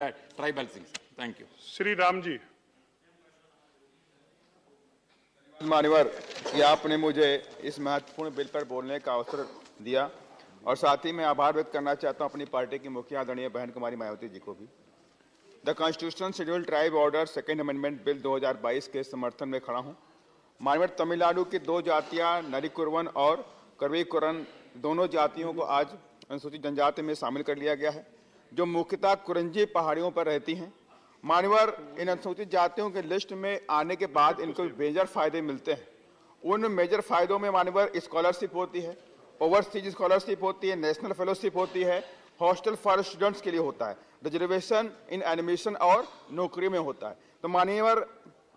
tribal things. Thank you. Shri Ram ji. मान्यवर, कि आपने मुझे इस महत्वपूर्ण बिल पर बोलने का अवसर दिया और साथ ही मैं आभार व्यक्त करना चाहता हूं अपनी पार्टी की मुखिया आदरणीय बहन कुमारी मायावती जी को भी। The constitution schedule tribe order second amendment bill 2022 के समर्थन में खड़ा हूं। मान्यवर, तमिलनाडु की दो जातियां नरिकुरवन और करवीकुरन दोनों जातियों को आज अनुसूचित जनजाति में शामिल कर लिया गया है, जो मुख्यतः कुरंजी पहाड़ियों पर रहती हैं। मान्यवर, इन अनुसूचित जातियों के लिस्ट में आने के बाद इनको मेजर फायदे मिलते हैं। उन मेजर फायदों में मान्यवर स्कॉलरशिप होती है, ओवरसीज स्कॉलरशिप होती है, नेशनल फेलोशिप होती है, हॉस्टल फॉर स्टूडेंट्स के लिए होता है, रिजर्वेशन इन एडमिशन और नौकरी में होता है। तो मान्यवर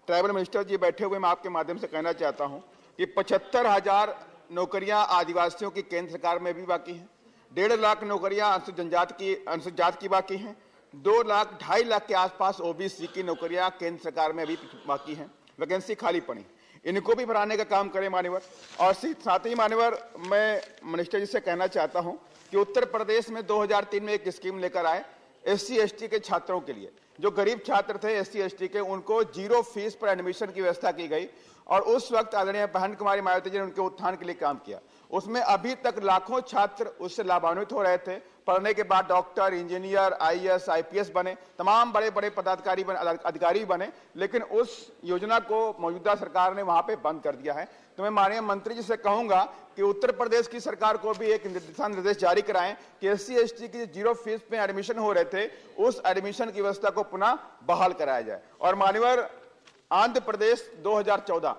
ट्राइबल मिनिस्टर जी बैठे हुए, मैं आपके माध्यम से कहना चाहता हूं कि 75,000 नौकरियां आदिवासियों की केंद्र सरकार में भी बाकी हैं, 1.5 लाख नौकरियां अनुसूचित जाति की बाकी हैं, 2.5 लाख के आसपास ओबीसी की नौकरियां केंद्र सरकार में अभी बाकी हैं, वैकेंसी खाली पड़ी, इनको भी भराने का काम करें मान्यवर। और साथ ही मान्यवर, मैं मिनिस्टर जी से कहना चाहता हूं कि उत्तर प्रदेश में 2003 में एक स्कीम लेकर आए SC ST के छात्रों के लिए, जो गरीब छात्र थे SC ST के, उनको 0 फीस पर एडमिशन की व्यवस्था की गई और उस वक्त आदरणीय बहन कुमारी मायावती जी ने उनके उत्थान के लिए काम किया। उसमें अभी तक लाखों छात्र उससे लाभान्वित हो रहे थे, पढ़ने के बाद डॉक्टर, इंजीनियर, IAS IPS बने, तमाम बड़े बड़े पदाधिकारी बने, अधिकारी बने, लेकिन उस योजना को मौजूदा सरकार ने वहां पे बंद कर दिया है। तो मैं माननीय मंत्री जी से कहूंगा कि उत्तर प्रदेश की सरकार को भी एक दिशा निर्देश जारी कराएं कि SC ST की 0 फीस पे एडमिशन हो रहे थे, उस एडमिशन की व्यवस्था को पुनः बहाल कराया जाए। और मान्यवर, आंध्र प्रदेश 2014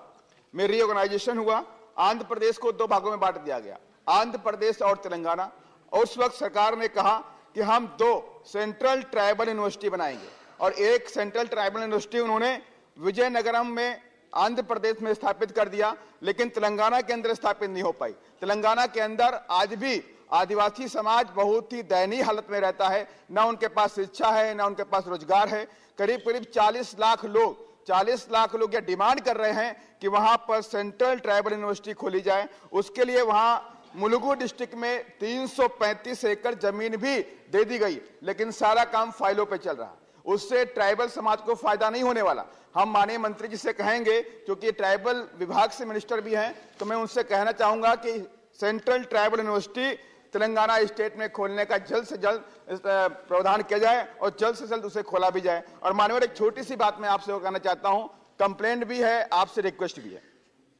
में रीऑर्गेनाइजेशन हुआ, आंध्र प्रदेश को 2 भागों में बांट दिया गया, आंध्र प्रदेश और तेलंगाना। उस वक्त सरकार ने कहा कि हम 2 सेंट्रल ट्राइबल यूनिवर्सिटी बनाएंगे और एक सेंट्रल ट्राइबल यूनिवर्सिटी उन्होंने विजयनगरम में आंध्र प्रदेश में स्थापित कर दिया, लेकिन तेलंगाना के अंदर स्थापित नहीं हो पाई। तेलंगाना के अंदर आज भी आदिवासी समाज बहुत ही दयनीय हालत में रहता है, ना उनके पास शिक्षा है, ना उनके पास रोजगार है। करीब करीब 40 लाख लोग ये डिमांड कर रहे हैं कि वहां पर सेंट्रल ट्राइबल यूनिवर्सिटी खोली जाए। उसके लिए वहां मुलुगु डिस्ट्रिक्ट में 335 एकड़ जमीन भी दे दी गई, लेकिन सारा काम फाइलों पे चल रहा है, उससे ट्राइबल समाज को फायदा नहीं होने वाला। हम माननीय मंत्री जी से कहेंगे, क्योंकि ट्राइबल विभाग से मिनिस्टर भी हैं, तो मैं उनसे कहना चाहूंगा कि central tribal university Telangana state में खोलने का जल्द से जल्द प्रावधान किया जाए और जल्द से जल्द उसे खोला भी जाए। और माननीय, एक छोटी सी बात मैं आपसे कहना चाहता हूं, कंप्लेंट भी है, आपसे रिक्वेस्ट भी है।